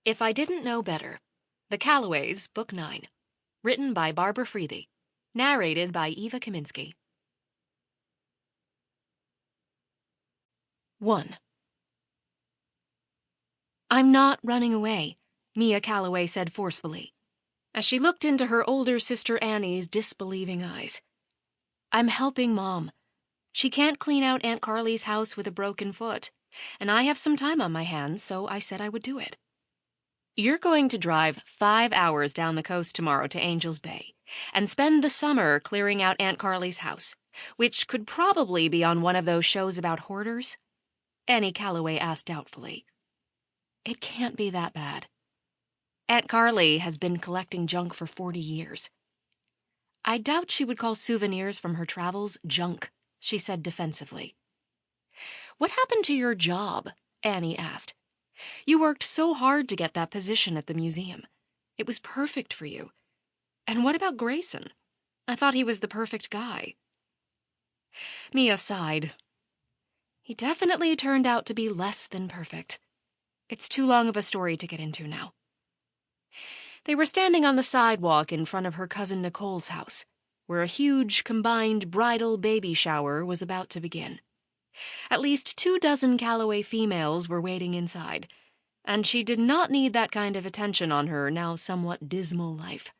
If I Didn't Know Better, The Callaways, Book 9. Written by Barbara Freethy. Narrated by Eva Kaminsky. 1. "I'm not running away," Mia Callaway said forcefully, as she looked into her older sister Annie's disbelieving eyes. "I'm helping Mom. She can't clean out Aunt Carly's house with a broken foot, and I have some time on my hands, so I said I would do it. You're going to drive 5 hours down the coast tomorrow to Angel's Bay and spend the summer clearing out Aunt Carly's house, which could probably be on one of those shows about hoarders?" Annie Callaway asked doubtfully. "It can't be that bad. Aunt Carly has been collecting junk for 40 years. I doubt she would call souvenirs from her travels junk," she said defensively. "What happened to your job?" Annie asked. "You worked so hard to get that position at the museum. It was perfect for you. And what about Grayson? I thought he was the perfect guy." Mia sighed. "He definitely turned out to be less than perfect. It's too long of a story to get into now." They were standing on the sidewalk in front of her cousin Nicole's house, where a huge combined bridal baby shower was about to begin. At least 24 Callaway females were waiting inside, and she did not need that kind of attention on her now somewhat dismal life.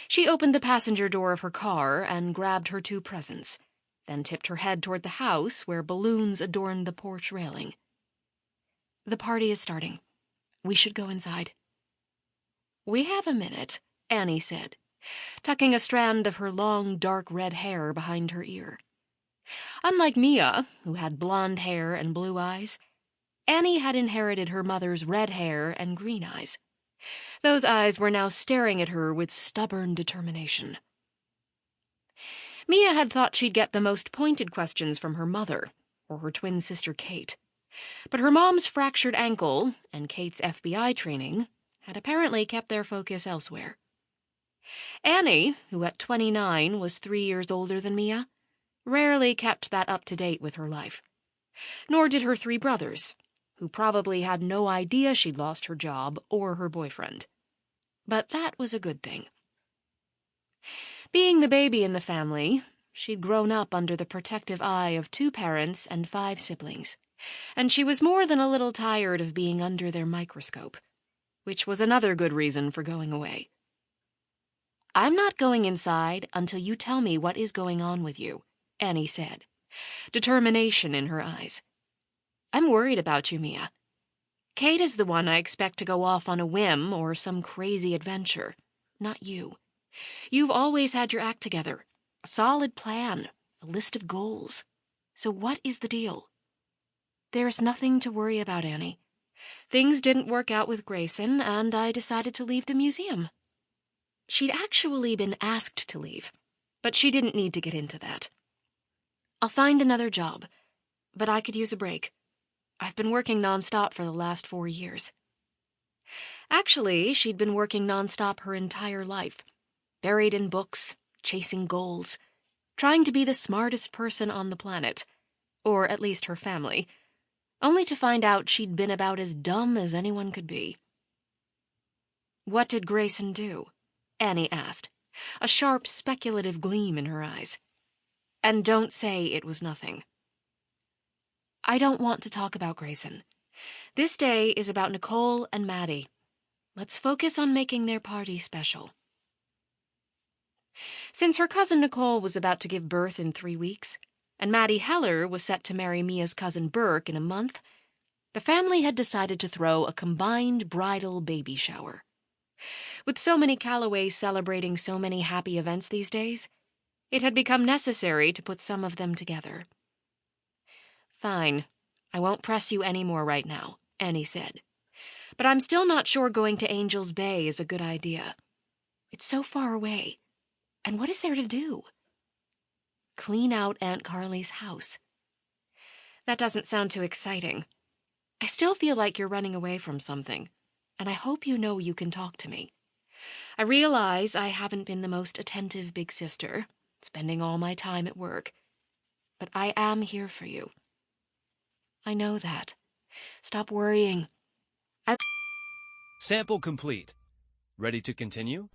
She opened the passenger door of her car and grabbed her 2 presents, then tipped her head toward the house where balloons adorned the porch railing. "The party is starting. We should go inside." "We have a minute," Annie said, tucking a strand of her long, dark red hair behind her ear. Unlike Mia, who had blonde hair and blue eyes, Annie had inherited her mother's red hair and green eyes. Those eyes were now staring at her with stubborn determination. Mia had thought she'd get the most pointed questions from her mother or her twin sister Kate, but her mom's fractured ankle and Kate's FBI training had apparently kept their focus elsewhere. Annie, who at 29 was 3 years older than Mia, rarely kept that up to date with her life. Nor did her 3 brothers, who probably had no idea she'd lost her job or her boyfriend. But that was a good thing. Being the baby in the family, she'd grown up under the protective eye of 2 parents and 5 siblings, and she was more than a little tired of being under their microscope, which was another good reason for going away. "I'm not going inside until you tell me what is going on with you," Annie said, determination in her eyes. "I'm worried about you, Mia. Kate is the one I expect to go off on a whim or some crazy adventure, not you. You've always had your act together, a solid plan, a list of goals. So what is the deal?" "There's nothing to worry about, Annie. Things didn't work out with Grayson, and I decided to leave the museum." She'd actually been asked to leave, but she didn't need to get into that. "I'll find another job, but I could use a break. I've been working nonstop for the last 4 years." Actually, she'd been working nonstop her entire life, buried in books, chasing goals, trying to be the smartest person on the planet, or at least her family, only to find out she'd been about as dumb as anyone could be. "What did Grayson do?" Annie asked, a sharp, speculative gleam in her eyes. "And don't say it was nothing." "I don't want to talk about Grayson. This day is about Nicole and Maddie. Let's focus on making their party special." Since her cousin Nicole was about to give birth in 3 weeks, and Maddie Heller was set to marry Mia's cousin Burke in a month, the family had decided to throw a combined bridal baby shower. With so many Callaways celebrating so many happy events these days, it had become necessary to put some of them together. "Fine, I won't press you any more right now," Annie said. "But I'm still not sure going to Angel's Bay is a good idea. It's so far away. And what is there to do?" "Clean out Aunt Carly's house." "That doesn't sound too exciting. I still feel like you're running away from something, and I hope you know you can talk to me. I realize I haven't been the most attentive big sister, spending all my time at work, but I am here for you." "I know that. Stop worrying. Sample complete. Ready to continue?